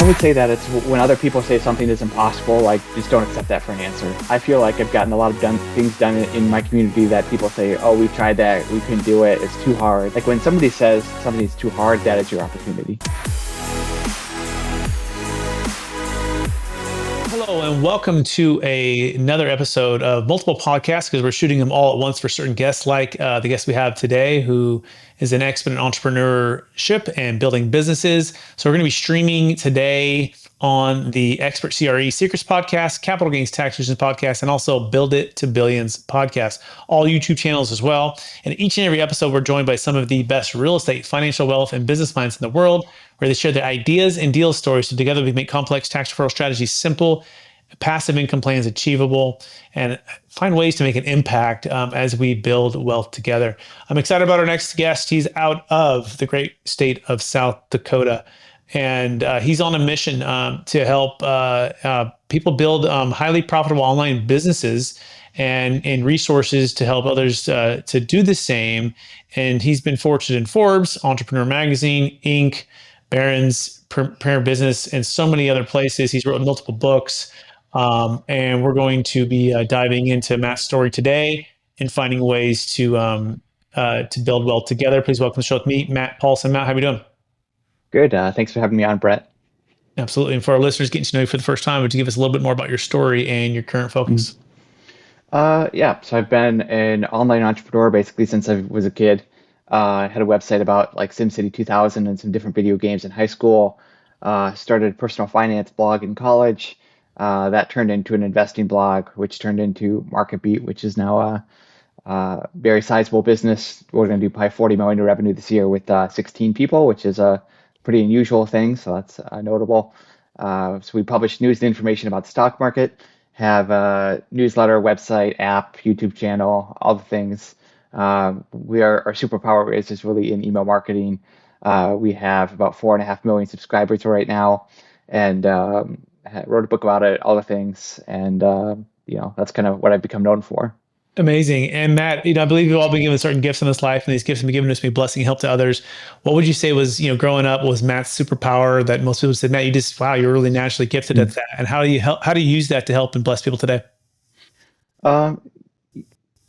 I would say that it's when other people say something is impossible, like just don't accept that for an answer. I feel like I've gotten a lot of things done in my community that people say, oh, we tried that, we couldn't do it, it's too hard. Like when somebody says something is too hard, that is your opportunity. Hello and welcome to another episode of multiple podcasts because we're shooting them all at once for certain guests, like the guest we have today, who is an expert in entrepreneurship and building businesses. So we're going to be streaming today on the Expert CRE Secrets podcast, Capital Gains Tax Resistance podcast, and also Build It to Billions podcast, all YouTube channels as well. And each and every episode, we're joined by some of the best real estate, financial wealth, and business minds in the world, where they share their ideas and deal stories. So together we make complex tax referral strategies simple, passive income plans achievable, and find ways to make an impact as we build wealth together. I'm excited about our next guest. He's out of the great state of South Dakota, and he's on a mission to help people build highly profitable online businesses and resources to help others to do the same. And he's been featured in Forbes, Entrepreneur Magazine, Inc., Barron's, Premier Business, and so many other places. He's written multiple books. And we're going to be diving into Matt's story today and finding ways to build wealth together. Please welcome to the show with me, Matt Paulson. Matt, how are we doing? Good. Thanks for having me on, Brett. Absolutely. And for our listeners getting to know you for the first time, would you give us a little bit more about your story and your current focus? Yeah, so I've been an online entrepreneur basically since I was a kid. I had a website about like SimCity 2000 and some different video games in high school. Started a personal finance blog in college. That turned into an investing blog, which turned into MarketBeat, which is now a very sizable business. We're going to do probably 40 million in revenue this year with 16 people, which is a pretty unusual thing. So that's notable. So we publish news and information about the stock market, have a newsletter, website, app, YouTube channel, all the things. Our superpower is just really in email marketing. We have about 4.5 million subscribers right now, and wrote a book about it, all the things, and that's kind of what I've become known for. Amazing. And Matt, I believe we've all been given certain gifts in this life, and these gifts have been given us to be blessing and help to others. What would you say was, growing up, was Matt's superpower that most people said, Matt, you're really naturally gifted at that. And how do you use that to help and bless people today? Um,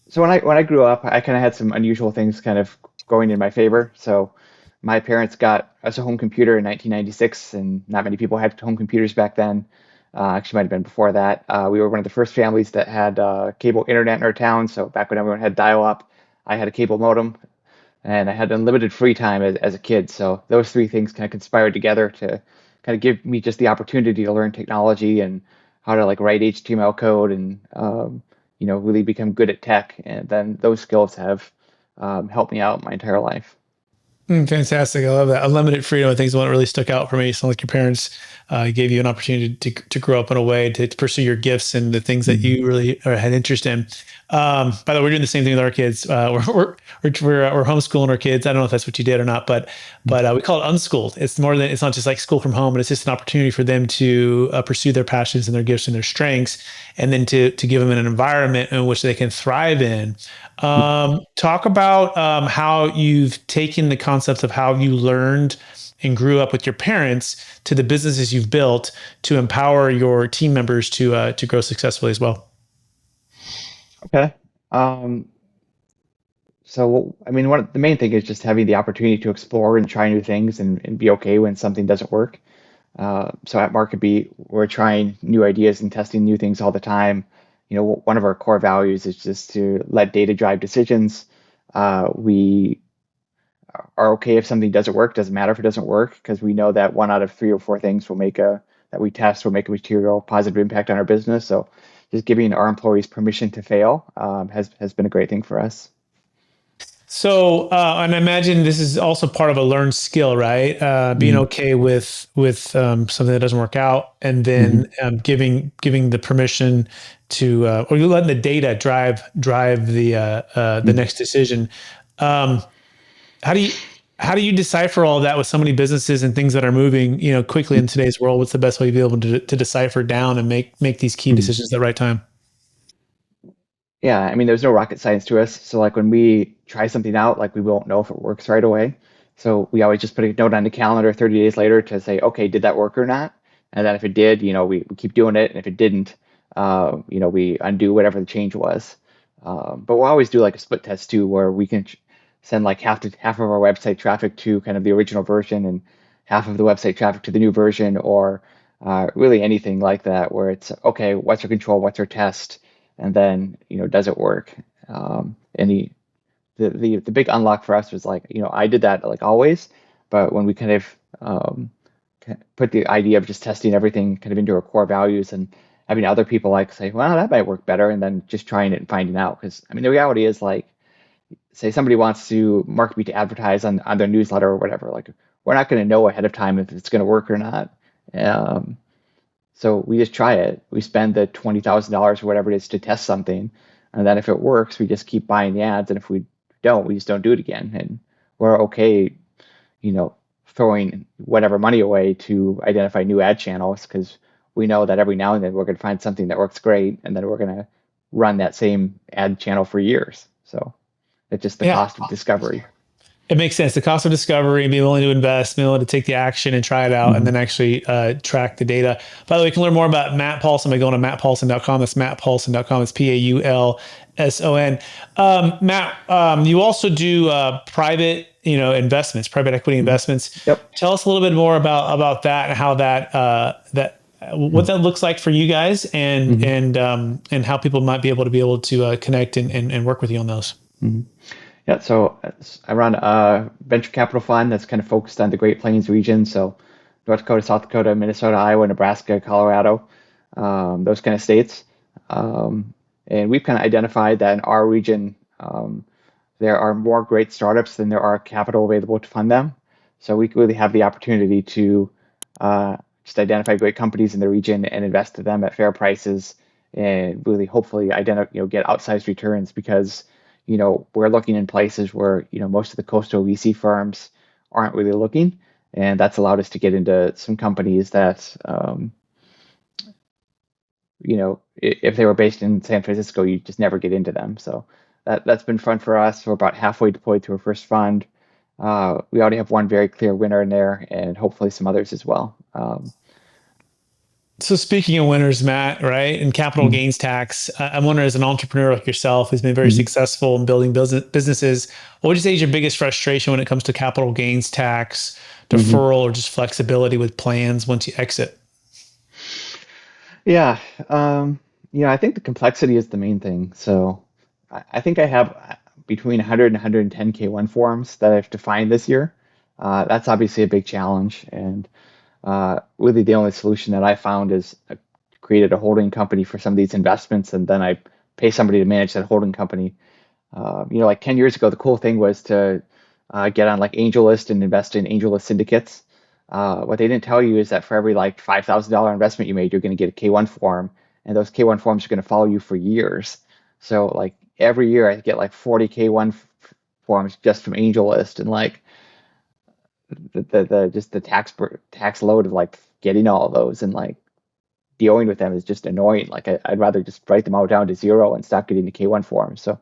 so when I grew up, I kind of had some unusual things kind of going in my favor. So my parents got us a home computer in 1996, and not many people had home computers back then. Actually, might have been before that. We were one of the first families that had cable internet in our town. So back when everyone had dial-up, I had a cable modem, and I had unlimited free time as a kid. So those three things kind of conspired together to kind of give me just the opportunity to learn technology and how to like write HTML code and really become good at tech. And then those skills have helped me out my entire life. Fantastic. I love that. Unlimited freedom, I think, is one that really stuck out for me. It sounds like your parents gave you an opportunity to grow up in a way to pursue your gifts and the things that you really had interest in. By the way, we're doing the same thing with our kids. We're homeschooling our kids. I don't know if that's what you did or not, but we call it unschooled. It's not just like school from home, but it's just an opportunity for them to pursue their passions and their gifts and their strengths, and then to give them an environment in which they can thrive in. Talk about how you've taken the concepts of how you learned and grew up with your parents to the businesses you've built to empower your team members to grow successfully as well. Okay. So, I mean, the main thing is just having the opportunity to explore and try new things and be okay when something doesn't work. So at MarketBeat, we're trying new ideas and testing new things all the time. One of our core values is just to let data drive decisions. We are okay if something doesn't work. Doesn't matter if it doesn't work, because we know that 1 out of 3 or 4 things that we test will make a material positive impact on our business. So just giving our employees permission to fail has been a great thing for us. So, and I imagine this is also part of a learned skill, right? Being okay with something that doesn't work out, and then giving the permission to, or you letting the data drive the next decision. How do you decipher all of that with so many businesses and things that are moving, quickly in today's world? What's the best way to be able to decipher down and make these key decisions at the right time? Yeah, I mean, there's no rocket science to us. So like when we try something out, like we won't know if it works right away. So we always just put a note on the calendar 30 days later to say, okay, did that work or not? And then if it did, we keep doing it. And if it didn't, we undo whatever the change was. But we'll always do like a split test too, where we can send like half of our website traffic to kind of the original version and half of the website traffic to the new version, or really anything like that, where it's okay, what's our control, what's our test, and then does it work? And the big unlock for us was like, I did that like always, but when we kind of put the idea of just testing everything kind of into our core values and having other people like say, well, that might work better, and then just trying it and finding out. Because I mean, the reality is like, say somebody wants to market me to advertise on their newsletter or whatever, like we're not going to know ahead of time if it's going to work or not. Um, so we just try it. We spend the $20,000 or whatever it is to test something, and then if it works, we just keep buying the ads. And if we don't, we just don't do it again. And we're okay, throwing whatever money away to identify new ad channels because we know that every now and then we're going to find something that works great, and then we're going to run that same ad channel for years. So it's just the Yeah. cost of discovery. It makes sense. The cost of discovery, being willing to invest, being willing to take the action and try it out, and Hmm. then actually track the data. By the way, you can learn more about Matt Paulson by going to mattpaulson.com. That's mattpaulson.com. It's Paulson. Matt, you also do private, investments, private equity Hmm. investments. Yep. Tell us a little bit more about that and how what that looks like for you guys, Hmm. and how people might be able to connect and work with you on those. Hmm. Yeah, so I run a venture capital fund that's kind of focused on the Great Plains region. So North Dakota, South Dakota, Minnesota, Iowa, Nebraska, Colorado, those kind of states. And we've kind of identified that in our region, there are more great startups than there are capital available to fund them. So we really have the opportunity to just identify great companies in the region and invest in them at fair prices, and really hopefully get outsized returns because we're looking in places where most of the coastal VC firms aren't really looking, and that's allowed us to get into some companies that if they were based in San Francisco, you just never get into them. So that's been fun for us. We're about halfway deployed to our first fund. We already have one very clear winner in there, and hopefully some others as well. So speaking of winners, Matt, right, and capital Mhm. gains tax, I'm wondering, as an entrepreneur like yourself who's been very Mhm. successful in building businesses, what would you say is your biggest frustration when it comes to capital gains tax, Mhm. deferral, or just flexibility with plans once you exit? Yeah, um, I think the complexity is the main thing. So I think I have between 100 and 110 K1 forms that I've defined this year. That's obviously a big challenge, and really the only solution that I found is I created a holding company for some of these investments, and then I pay somebody to manage that holding company. Like 10 years ago, the cool thing was to get on like AngelList and invest in AngelList syndicates. What they didn't tell you is that for every like $5,000 investment you made, you're going to get a K1 form, and those K1 forms are going to follow you for years. So like every year I get like 40 K1 forms just from AngelList, and like the just the tax load of like getting all of those and like dealing with them is just annoying. Like I'd rather just write them all down to zero and stop getting the K1 forms. So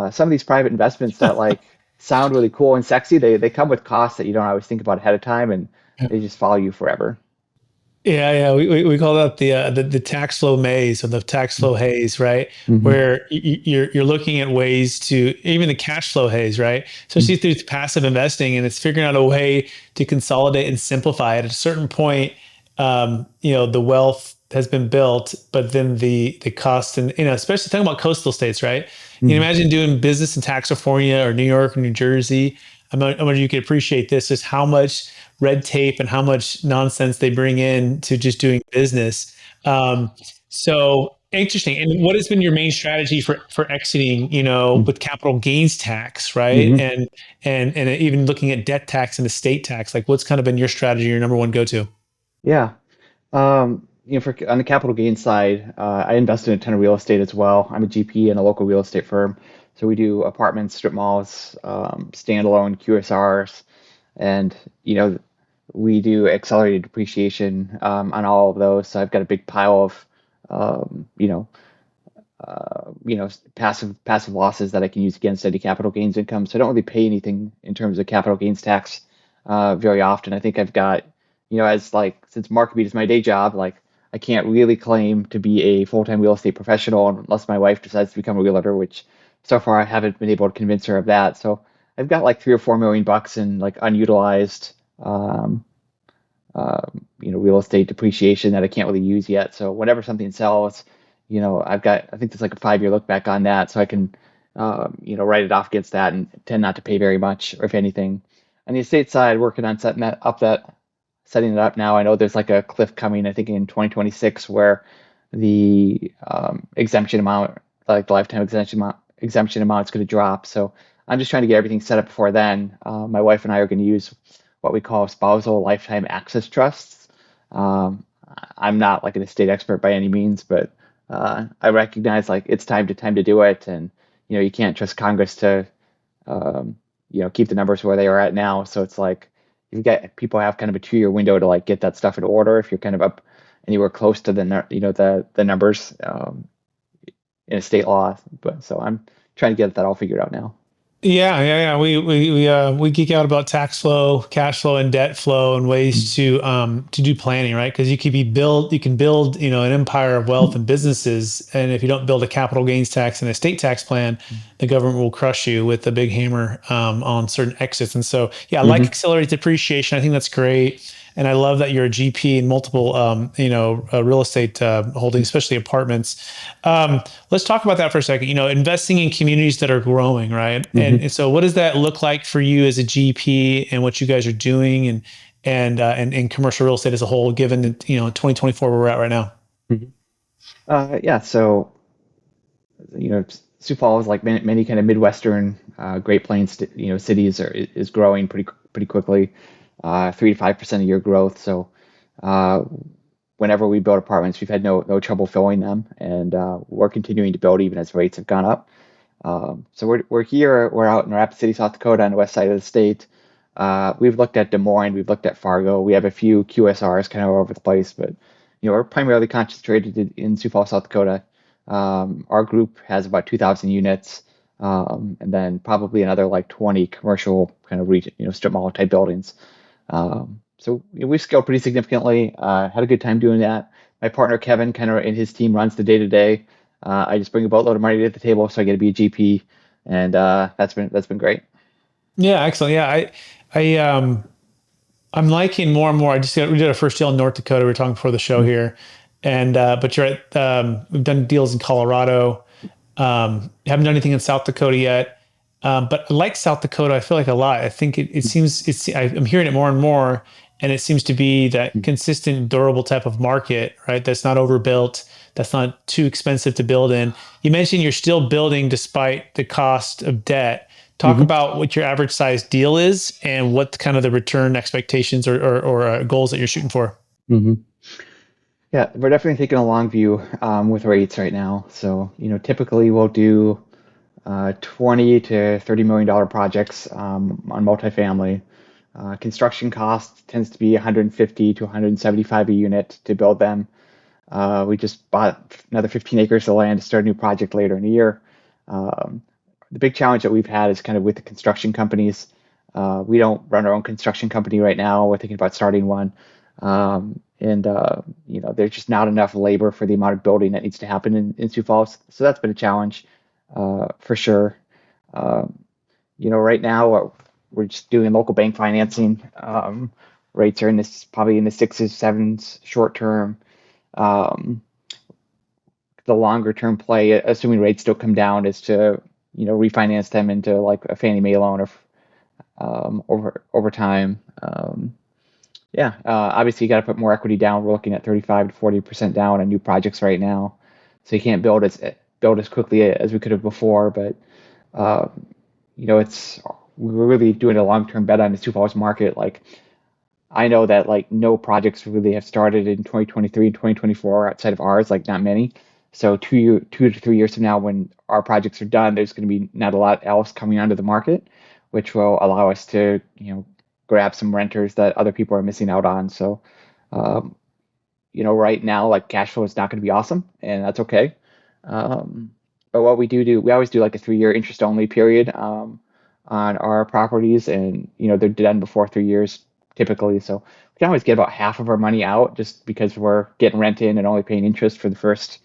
some of these private investments that like sound really cool and sexy, they come with costs that you don't always think about ahead of time, and they just follow you forever. Yeah, yeah, we call that the tax flow maze or the tax flow haze, right? Mm-hmm. Where you're looking at ways to, even the cash flow haze, right? Especially through passive investing, and it's figuring out a way to consolidate and simplify it. At a certain point, the wealth has been built, but then the cost, and especially talking about coastal states, right? Mm-hmm. Imagine doing business in California or New York or New Jersey. I'm wondering you could appreciate this, is how much red tape and how much nonsense they bring in to just doing business. Um, so interesting. And what has been your main strategy for exiting, with capital gains tax, right? Mm-hmm. And even looking at debt tax and estate tax, like what's kind of been your strategy, your number one go-to? Yeah. For on the capital gain side, I invest in a ton of real estate as well. I'm a GP in a local real estate firm, so we do apartments, strip malls, standalone QSRs, and we do accelerated depreciation on all of those. So I've got a big pile of passive losses that I can use against any capital gains income. So I don't really pay anything in terms of capital gains tax very often. I think I've got as like since marketing is my day job, like I can't really claim to be a full-time real estate professional unless my wife decides to become a realtor, which so far I haven't been able to convince her of that. So I've got like 3 or 4 million bucks in like unutilized um, real estate depreciation that I can't really use yet. So whenever something sells, I think there's like a 5 year look back on that, so I can, write it off against that and tend not to pay very much, or if anything. On the estate side, working on setting it up now. I know there's like a cliff coming, I think in 2026, where the exemption amount, like the lifetime exemption amount, is going to drop. So I'm just trying to get everything set up before then. My wife and I are going to use what we call spousal lifetime access trusts. Um, I'm not like an estate expert by any means, but I recognize like it's time to do it, and you can't trust Congress to keep the numbers where they are at now. So it's like you've got people have kind of a 2 year window to like get that stuff in order if you're kind of up anywhere close to the numbers in a state law. But so I'm trying to get that all figured out now. Yeah. We geek out about tax flow, cash flow, and debt flow, and ways to do planning, right? Because you can build, an empire of wealth and businesses, and if you don't build a capital gains tax and estate tax plan, the government will crush you with a big hammer on certain exits. And so, yeah, I like Hmm. accelerated depreciation. I think that's great. And I love that you're a GP in multiple, real estate holdings, especially apartments. Let's talk about that for a second. Investing in communities that are growing, right? And Hmm. so, what does that look like for you as a GP, and what you guys are doing, and in commercial real estate as a whole, given that 2024 where we're at right now? Hmm. Yeah, so Sioux Falls, like many kind of Midwestern Great Plains, cities, is growing pretty quickly, 3 to 5% a year growth. So uh, whenever we build apartments, we've had no trouble filling them, and we're continuing to build even as rates have gone up. So we're here. We're out in Rapid City, South Dakota, on the west side of the state. We've looked at Des Moines. We've looked at Fargo. We have a few QSRs kind of all over the place, but we're primarily concentrated in Sioux Falls, South Dakota. Our group has about 2,000 units, and then probably another like 20 commercial kind of region, strip mall type buildings. So we scaled pretty significantly. Had a good time doing that. My partner Kevin, kind of in his team, runs the day to day. I just bring a boatload of money to the table, so I get to be a GP, and that's been great. Yeah, excellent. Yeah, I'm liking more and more. We did our first deal in North Dakota. We were talking before the show here, and but you're right. We've done deals in Colorado. Haven't done anything in South Dakota yet, but I like South Dakota. I feel like a lot. I think it seems I'm hearing it more and more, and it seems to be that consistent, durable type of market, right? That's not overbuilt. That's not too expensive to build in. You mentioned you're still building despite the cost of debt. Talk Hmm. about what your average size deal is and what kind of the return expectations or goals that you're shooting for. Hmm. Yeah, we're definitely taking a long view with rates right now. So typically we'll do 20 to 30 million dollar projects on multifamily. Construction cost tends to be 150 to 175 a unit to build them. We just bought another 15 acres of land to start a new project later in the year. Um, the big challenge that we've had is kind of with the construction companies. We don't run our own construction company right now. We're thinking about starting one. And there's just not enough labor for the amount of building that needs to happen in Sioux Falls. So that's been a challenge for sure. Um, right now we're just doing local bank financing. Rates are probably in the sixes, sevens short term. Um, the longer term play, assuming rates still come down, is to refinance them into like a Fannie Mae loan or over time. Yeah, obviously you got to put more equity down. We're looking at 35 to 40% down on new projects right now, so you can't build as quickly as we could have before. But uh, it's we're really doing a long term bet on the Sioux Falls market. Like I know that like no projects really have started in 2023 and 2024 outside of ours, like not many. So 2 to 3 years from now, when our projects are done, there's going to be not a lot else coming onto the market, which will allow us to, grab some renters that other people are missing out on. So, um, right now, like cash flow is not going to be awesome, and that's okay. But what we always do like a 3 year interest only period on our properties, and they're done before 3 years typically. So we can always get about half of our money out just because we're getting rent in and only paying interest for the first,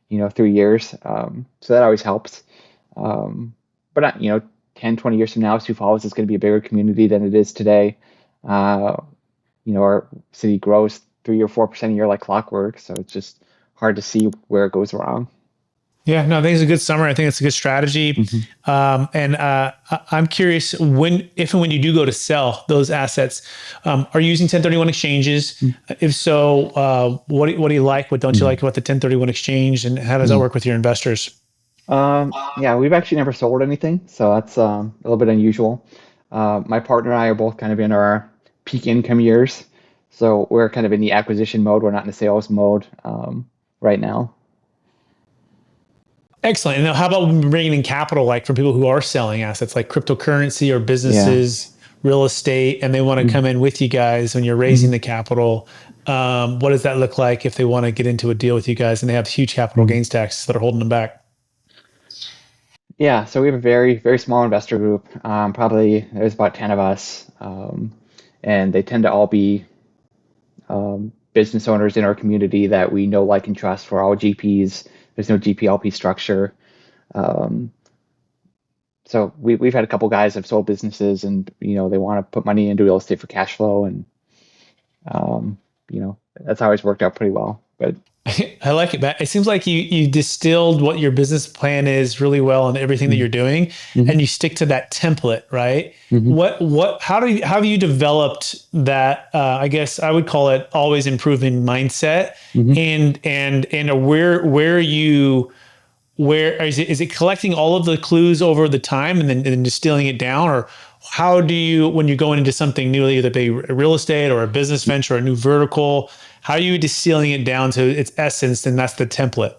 3 years. So that always helps. Um, but 10, 20 years from now, Sioux Falls is going to be a bigger community than it is today. Uh, our city grows 3 or 4% a year like clockwork. So it's just hard to see where it goes wrong. Yeah, no, I think it's a good summary. I think it's a good strategy. Hmm. I'm curious if and when you do go to sell those assets, are you using 1031 exchanges? If so, what do you like? What don't you like about the 1031 exchange, and how does that Hmm. work with your investors? Yeah, we've actually never sold anything, so that's a little bit unusual. My partner and I are both kind of in our peak income years, so we're kind of in the acquisition mode. We're not in the sales mode right now. Excellent. And now how about bringing in capital, like from people who are selling assets like cryptocurrency or Yeah. businesses, real estate, and they want to Mm-hmm. come in with you guys when you're raising the capital? What does that look like if they want to get into a deal with you guys and they have huge capital Mm-hmm. gains taxes that are holding them back? Yeah, so we have a very, very small investor group. Probably there's about 10 of us, and they tend to all be business owners in our community that we know, like, and trust. We're all GPs. There's no GPLP structure. Um, so we've had a couple guys that have sold businesses, and they want to put money into real estate for cash flow, and that's always worked out pretty well. But I like it, Matt. It seems like you distilled what your business plan is really well and everything that mm-hmm. you're doing, Mm-hmm. and you stick to that template, right? Mm-hmm. How have you developed that? I guess I would call it always improving mindset, Mm-hmm. and where is it collecting all of the clues over the time and then distilling it down, or how do you, when you're going into something new, either be real estate or a business venture or a new vertical, how are you distilling it down to its essence, and that's the template?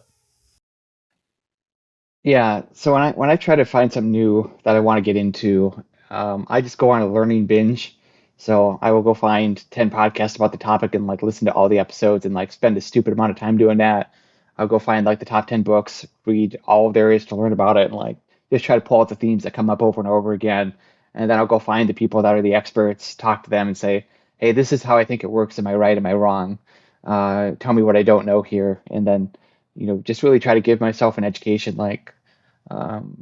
Yeah, so when I try to find something new that I want to get into, I just go on a learning binge. So I will go find 10 podcasts about the topic and like listen to all the episodes and like spend a stupid amount of time doing that. I'll go find like the top 10 books, read all there is to learn about it, and like just try to pull out the themes that come up over and over again. And then I'll go find the people that are the experts, talk to them and say, hey, this is how I think it works. Am I right? Am I wrong? Tell me what I don't know here. And then, just really try to give myself an education. Like,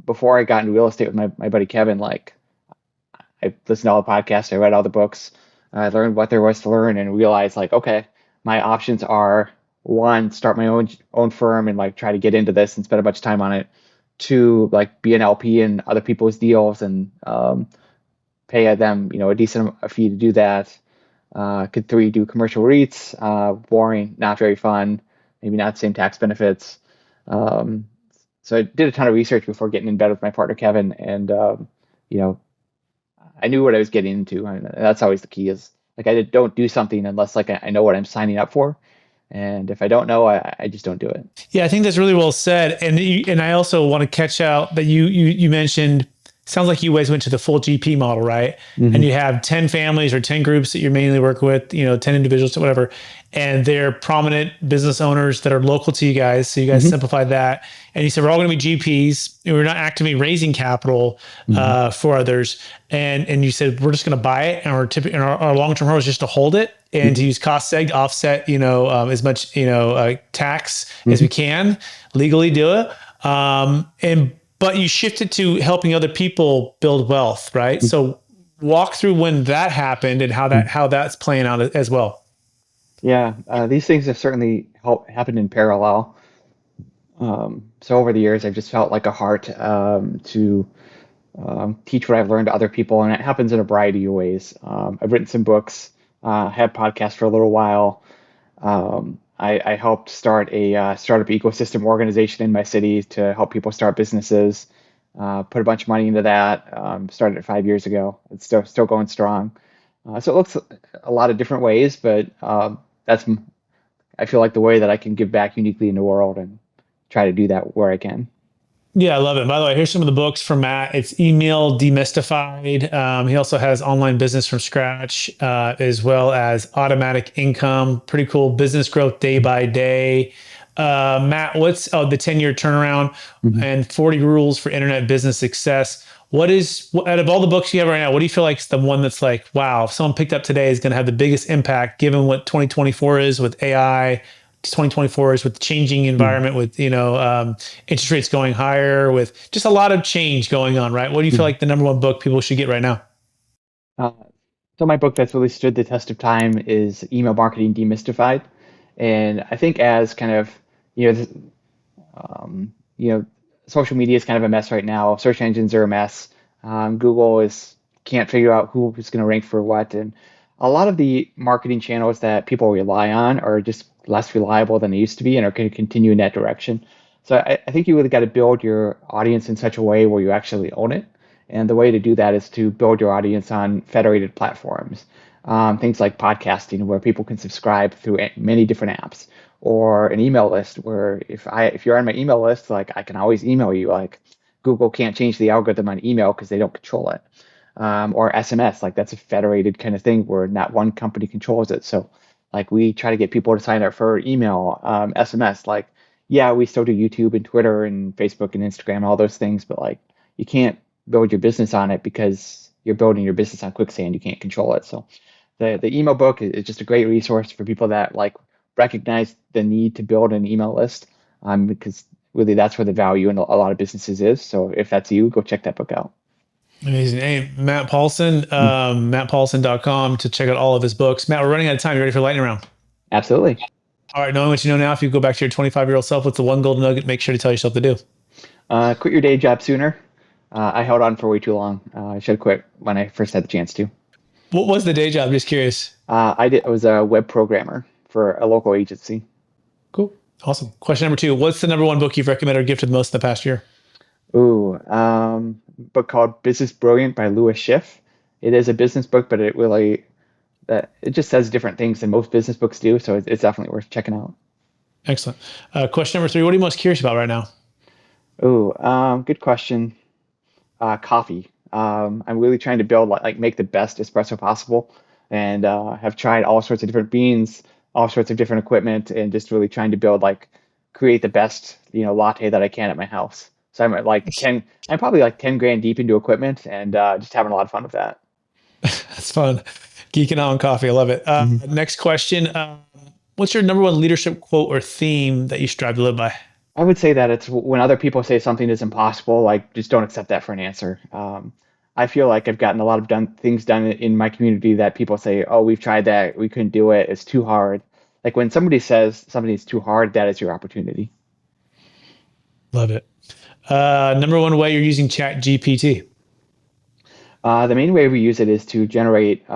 before I got into real estate with my buddy Kevin, like I listened to all the podcasts, I read all the books, I learned what there was to learn, and realized like, okay, my options are: one, start my own firm and like try to get into this and spend a bunch of time on it. Two, like be an LP in other people's deals and pay them, a decent fee to do that. Could three, do commercial REITs? Boring, not very fun, maybe not the same tax benefits. Um, so I did a ton of research before getting in bed with my partner Kevin, and you know, I knew what I was getting into, and that's always the key. Is like don't do something unless like I know what I'm signing up for, and if I don't know, I just don't do it. Yeah, I think that's really well said. And I also want to catch out that you mentioned, sounds like you guys went to the full GP model, right? And Hmm. you have 10 families or 10 groups that you're mainly working with, 10 individuals or whatever, and they're prominent business owners that are local to you guys. So you guys Hmm. simplified that. And you said, we're all going to be GPs. And we're not actively raising capital Hmm. for others. And you said, we're just going to buy it. And our long-term hurdle is just to hold it and to Hmm. use cost seg to offset, as much, tax as we Hmm. can legally do it. But you shifted to helping other people build wealth, right? So walk through when that happened and how that's playing out as well. Yeah, these things have certainly happened in parallel. So over the years, I've just felt like a heart to teach what I've learned to other people, and it happens in a variety of ways. I've written some books, had podcasts for a little while. I helped start a startup ecosystem organization in my city to help people start businesses. Put a bunch of money into that. Started it 5 years ago. It's still going strong. So it looks a lot of different ways, but that's I feel like the way that I can give back uniquely in the world and try to do that where I can. Yeah, I love it. By the way, here's some of the books from Matt. It's Email Demystified. He also has Online Business from Scratch, as well as Automatic Income. Pretty cool. Business Growth Day by Day. Matt, what's the 10-year turnaround Mhm. and 40 rules for internet business success? Out of all the books you have right now, what do you feel like is the one that's like, wow, if someone picked up today is going to have the biggest impact given what 2024 is with AI, 2024 is with changing Mhm. environment, with, interest rates going higher, with just a lot of change going on, right? What do you feel Mhm. like the number one book people should get right now? Uh, so my book that's really stood the test of time is Email Marketing Demystified, and I think as kind of you know Um, you know, social media is kind of a mess right now. Search engines are a mess. Google is can't figure out who's going to rank for what, and a lot of the marketing channels that people rely on are just less reliable than they used to be, and are going to continue in that direction. So I think you really got to build your audience in such a way where you actually own it. And the way to do that is to build your audience on federated platforms, things like podcasting, where people can subscribe through many different apps, or an email list where if you're on my email list, like I can always email you. Like Google can't change the algorithm on email because they don't control it. Or SMS, like that's a federated kind of thing where not one company controls it. So like we try to get people to sign up for email, SMS. Like yeah, we still do YouTube and Twitter and Facebook and Instagram, all those things, but like you can't build your business on it because you're building your business on quicksand. You can't control it. So the email book is just a great resource for people that like recognize the need to build an email list, because really that's where the value in a lot of businesses is. So if that's you, go check that book out. Amazing. Hey, Matt Paulson, Mm, mattpaulson.com to check out all of his books. Matt, we're running out of time. You ready for lightning round? absolutely. All right, knowing what you know now, if you go back to your 25-year-old self, what's the one golden nugget? Make sure to tell yourself to do. Quit your day job sooner. I held on for way too long. I should have quit when I first had the chance to. What was the day job? Just curious. I was a web programmer for a local agency. Cool. Awesome. Question number two. What's the number one book you've recommended or gifted the most in the past year? Ooh, book called Business Brilliant by Lewis Schiff. It is a business book, but it just says different things than most business books do. So it's definitely worth checking out. Excellent. Question number three. What are you most curious about right now? Ooh, good question. Coffee. I'm really trying to build like make the best espresso possible, and have tried all sorts of different beans, all sorts of different equipment, and just really trying to build like create the best latte that I can at my house. So I'm at like 10. I'm probably like 10 grand deep into equipment, and just having a lot of fun with that. That's fun. Geeking out on coffee. I love it. Mhm. Next question. What's your number one leadership quote or theme that you strive to live by? I would say that it's when other people say something is impossible, like just don't accept that for an answer. I feel like I've gotten a lot of things done in my community that people say, "Oh, we've tried that, we couldn't do it, it's too hard." Like when somebody says something is too hard, that is your opportunity. Love it. Number one way you're using Chat GPT. The main way we use it is to generate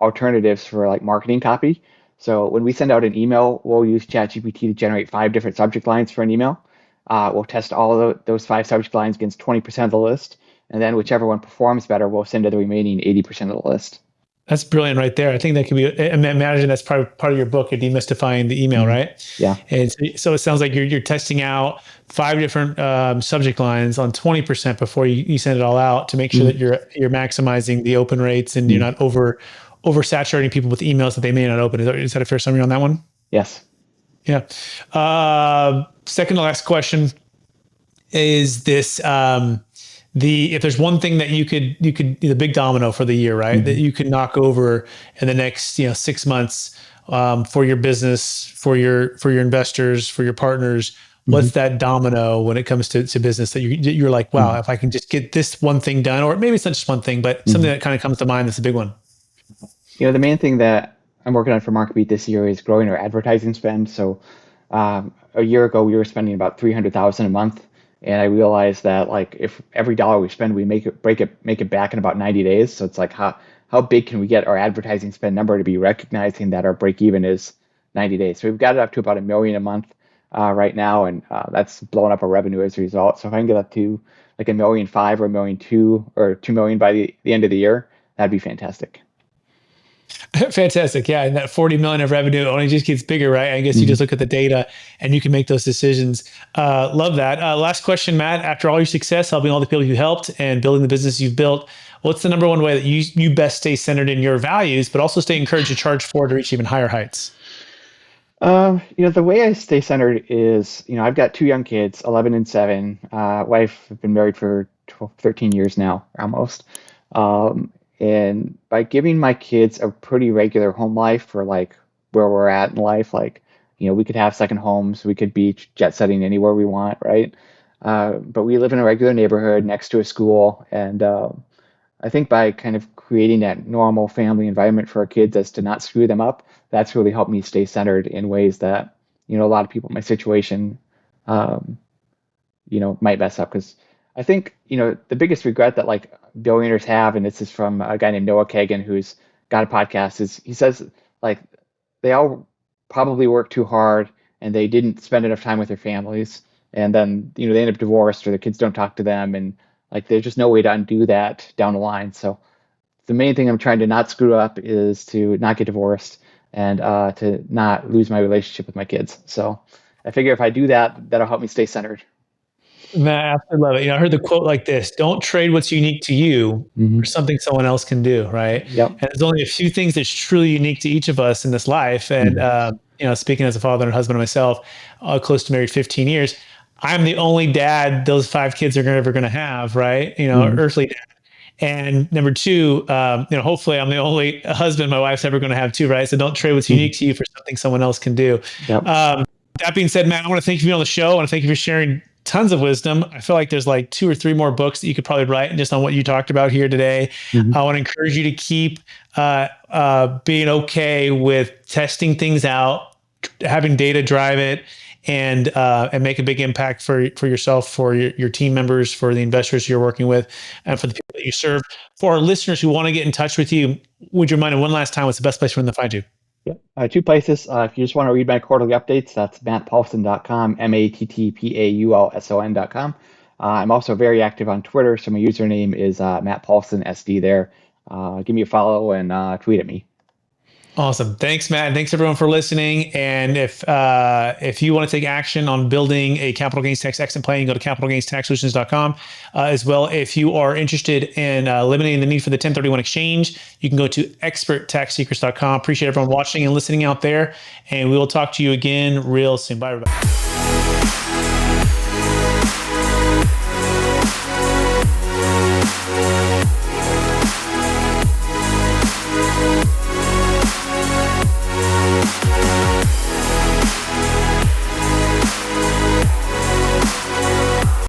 alternatives for like marketing copy. So when we send out an email, we'll use ChatGPT to generate 5 different subject lines for an email. We'll test all of those 5 subject lines against 20% of the list, and then whichever one performs better, we'll send to the remaining 80% of the list. That's brilliant right there. I think that could be, I imagine that's part of your book, demystifying the email, Mhm. right? Yeah. And so it sounds like you're testing out five different subject lines on 20% before you send it all out to make sure that Mhm. you're maximizing the open rates and you're Mhm. not oversaturating people with emails that they may not open. Is that a fair summary on that one? Yes. Yeah. Second to last question is this. The if there's one thing that you could the big domino for the year, right, that Mhm. you could knock over in the next 6 months, for your business, for your investors, for your partners. Mhm. What's that domino when it comes to business that you're like, wow, Mhm. if I can just get this one thing done, or maybe it's not just one thing, but something Mhm. that kind of comes to mind that's a big one. The main thing that I'm working on for MarketBeat this year is growing our advertising spend. So, a year ago, we were spending about 300,000 a month, and I realized that like if every dollar we spend, we make it back in about 90 days. So it's like how big can we get our advertising spend number to be recognizing that our break even is 90 days. So we've got it up to about 1 million a month right now, and that's blowing up our revenue as a result. So if I can get up to like 1,500,000 or 1,200,000 or 2 million by the end of the year, that'd be fantastic. Fantastic. Yeah. And that 40 million of revenue only just gets bigger, right? I guess you just look at the data and you can make those decisions. Love that. Last question, Matt. After all your success, helping all the people you helped and building the business you've built, what's the number one way that you best stay centered in your values, but also stay encouraged to charge forward to reach even higher heights? The way I stay centered is, I've got 2 young kids, 11 and 7. Wife, have been married for 12, 13 years now, almost. And by giving my kids a pretty regular home life for like where we're at in life, like, we could have second homes, we could be jet setting anywhere we want, right? But we live in a regular neighborhood next to a school, and I think by kind of creating that normal family environment for our kids as to not screw them up, that's really helped me stay centered in ways that, a lot of people in my situation, um, might mess up. Because I think, the biggest regret that like billionaires have, and this is from a guy named Noah Kagan, who's got a podcast, is he says like they all probably work too hard and they didn't spend enough time with their families. And then, they end up divorced or their kids don't talk to them. And like, there's just no way to undo that down the line. So the main thing I'm trying to not screw up is to not get divorced and to not lose my relationship with my kids. So I figure if I do that, that'll help me stay centered. Man, I absolutely love it. I heard the quote like this: "Don't trade what's unique to you for Hmm. something someone else can do." Right? Yep. And there's only a few things that's truly unique to each of us in this life. And Hmm. speaking as a father and husband myself, close to married 15 years, I'm the only dad those five kids are ever going to have. Right? Hmm. Earthly dad. And number two, hopefully I'm the only husband my wife's ever going to have too. Right? So don't trade what's Hmm. unique to you for something someone else can do. Yep. That being said, Matt, I want to thank you for being on the show. I want to thank you for sharing tons of wisdom. I feel like there's like two or three more books that you could probably write just on what you talked about here today. Hmm. I want to encourage you to keep being okay with testing things out, having data drive it, and make a big impact for yourself, for your team members, for the investors you're working with, and for the people that you serve. For our listeners who want to get in touch with you, would you remind one last time what's the best place for them to find you? Yep. Two places. If you just want to read my quarterly updates, that's mattpaulson.com, mattpaulson.com. I'm also very active on Twitter, so my username is Matt Paulson SD there. Give me a follow and tweet at me. Awesome. Thanks, Matt. And thanks everyone for listening. And if you want to take action on building a capital gains tax exit plan, you can go to capitalgainstaxsolutions.com. As well, if you are interested in eliminating the need for the 1031 exchange, you can go to experttaxsecrets.com. Appreciate everyone watching and listening out there. And we will talk to you again real soon. Bye, everybody.